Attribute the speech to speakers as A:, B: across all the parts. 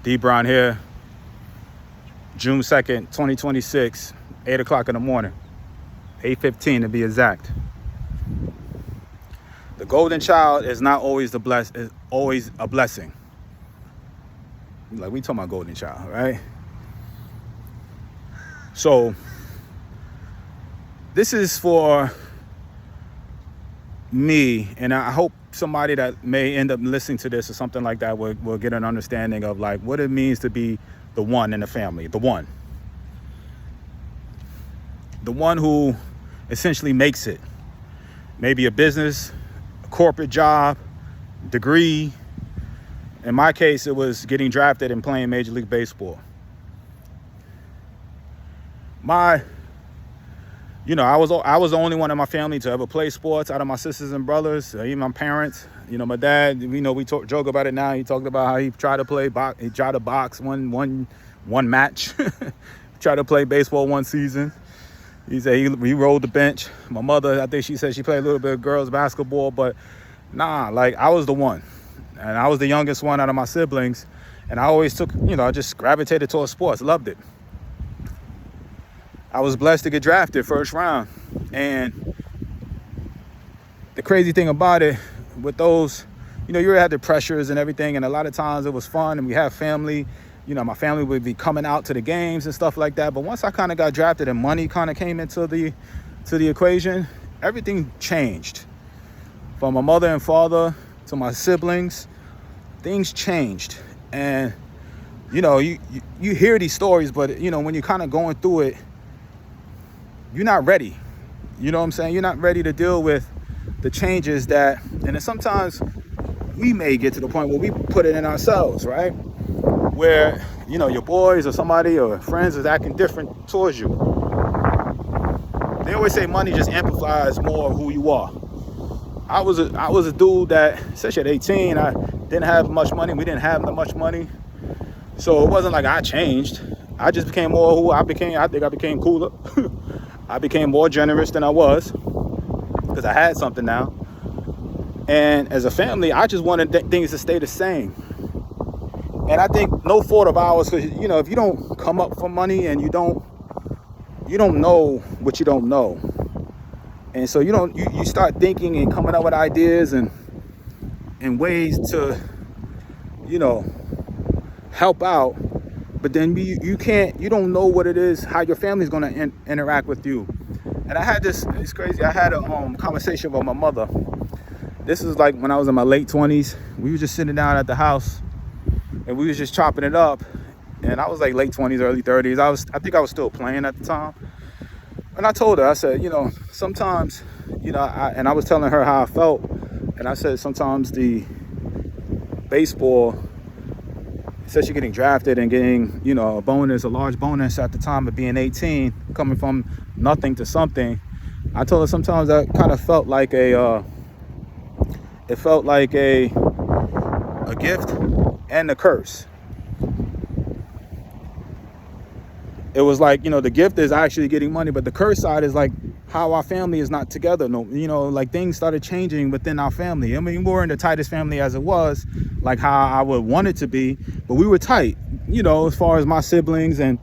A: D Brown here, June 2nd, 2026, 8 o'clock in the morning, 8:15 to be exact. The golden child is not always is always a blessing. Like, we talking about golden child, right? So this is for me, and I hope somebody that may end up listening to this or something like that will get an understanding of like what it means to be the one in the family, the one who essentially makes it. Maybe a business, a corporate job, degree. In my case, it was getting drafted and playing Major League Baseball. I was the only one in my family to ever play sports out of my sisters and brothers, even my parents. My dad, we joke about it now. He talked about how he tried to play he tried to box one match, tried to play baseball one season. He said he rolled the bench. My mother, I think she said she played a little bit of girls basketball, but nah, like I was the one. And I was the youngest one out of my siblings. And I always I just gravitated towards sports, loved it. I was blessed to get drafted first round. And the crazy thing about it, with those, you had the pressures and everything. And a lot of times it was fun and we have family. My family would be coming out to the games and stuff like that. But once I kind of got drafted and money kind of came into the equation, everything changed. From my mother and father to my siblings, things changed. And, you hear these stories, but, when you're kind of going through it, you're not ready. You know what I'm saying? You're not ready to deal with the changes and then sometimes we may get to the point where we put it in ourselves, right? Where, your boys or somebody or friends is acting different towards you. They always say money just amplifies more of who you are. I was a dude that, especially at 18, I didn't have much money. We didn't have much money. So it wasn't like I changed. I just became more who I became. I think I became cooler. I became more generous than I was because I had something now. And as a family, I just wanted things to stay the same. And I think no fault of ours, because, if you don't come up for money and you don't know what you don't know. And so you start thinking and coming up with ideas and ways to, help out. But then you don't know what it is, how your family's going to interact with you. And I had it's crazy. I had a conversation with my mother. This is like when I was in my late 20s. We were just sitting down at the house and we was just chopping it up. And I was like late 20s, early 30s. I think I was still playing at the time. And I told her, I said, sometimes, and I was telling her how I felt. And I said, sometimes the baseball, especially getting drafted and getting, a large bonus at the time of being 18, coming from nothing to something. I told her sometimes that kind of felt like a gift and a curse. It was like, the gift is actually getting money, but the curse side is like how our family is not together. No, like things started changing within our family. I mean, we weren't the tightest family as it was, like how I would want it to be, but we were tight, as far as my siblings and,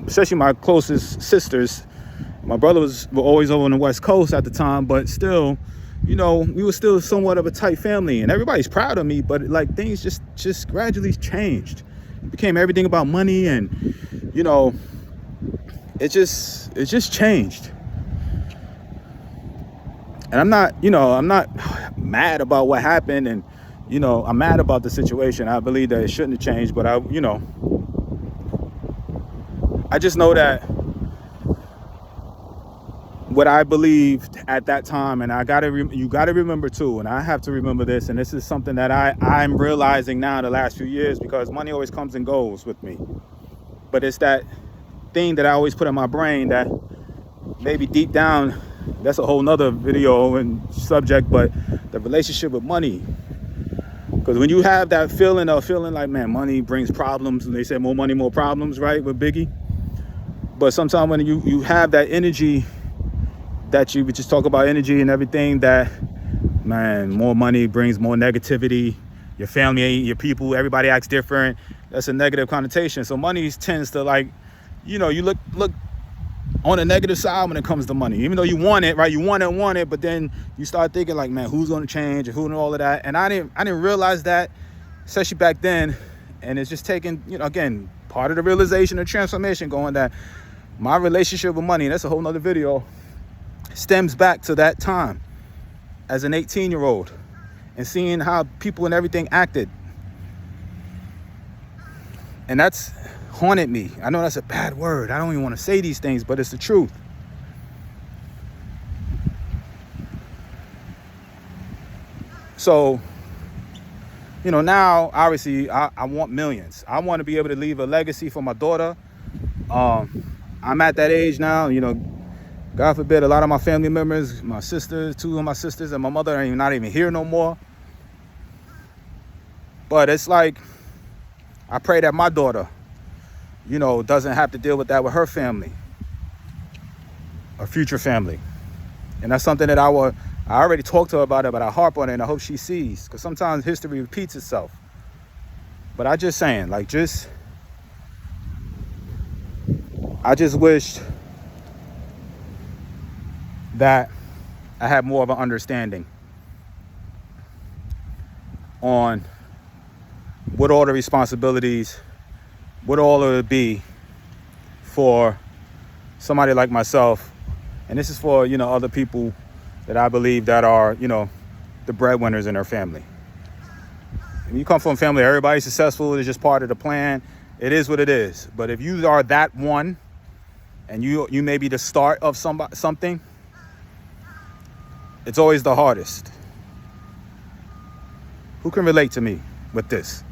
A: especially my closest sisters. My brother were always over on the West Coast at the time, but still, we were still somewhat of a tight family, and everybody's proud of me, but like things just gradually changed. It became everything about money, and it just changed. And I'm not mad about what happened, and I'm mad about the situation. I believe that it shouldn't have changed, but I just know that what I believed at that time, and you gotta remember too, and I have to remember this, and this is something that I'm realizing now the last few years, because money always comes and goes with me. But it's that thing that I always put in my brain that maybe deep down, that's a whole nother video and subject, but the relationship with money. Because when you have that feeling like, man, money brings problems, and they say more money, more problems, right, with Biggie. But sometimes when you have that energy, that you just talk about energy and everything, that, man, more money brings more negativity, your family ain't your people, everybody acts different. That's a negative connotation. So money tends to, like, you know, you look on the negative side when it comes to money. Even though you want it, right? You want it, but then you start thinking like, man, who's gonna change and who and all of that. And I didn't realize that, especially back then. And it's just taking, you know, again, part of the realization of transformation, going that my relationship with money, and that's a whole nother video, stems back to that time as an 18-year-old and seeing how people and everything acted. And that's haunted me. I know that's a bad word. I don't even want to say these things, but it's the truth. So, you know, now obviously I want millions. I want to be able to leave a legacy for my daughter. I'm at that age now, you know, God forbid, a lot of my family members, my sisters, two of my sisters and my mother are not even here no more. But it's like, I pray that my daughter, you know, doesn't have to deal with that with her family, or future family. And that's something that I already talked to her about it, but I harp on it and I hope she sees, because sometimes history repeats itself. But I just saying, like, I just wished that I had more of an understanding on what all the responsibilities, what all it would be for somebody like myself. And this is for, you know, other people that I believe that are, you know, the breadwinners in their family. When you come from a family, everybody's successful, it's just part of the plan. It is what it is. But if you are that one, and you may be the start of something, it's always the hardest. Who can relate to me with this?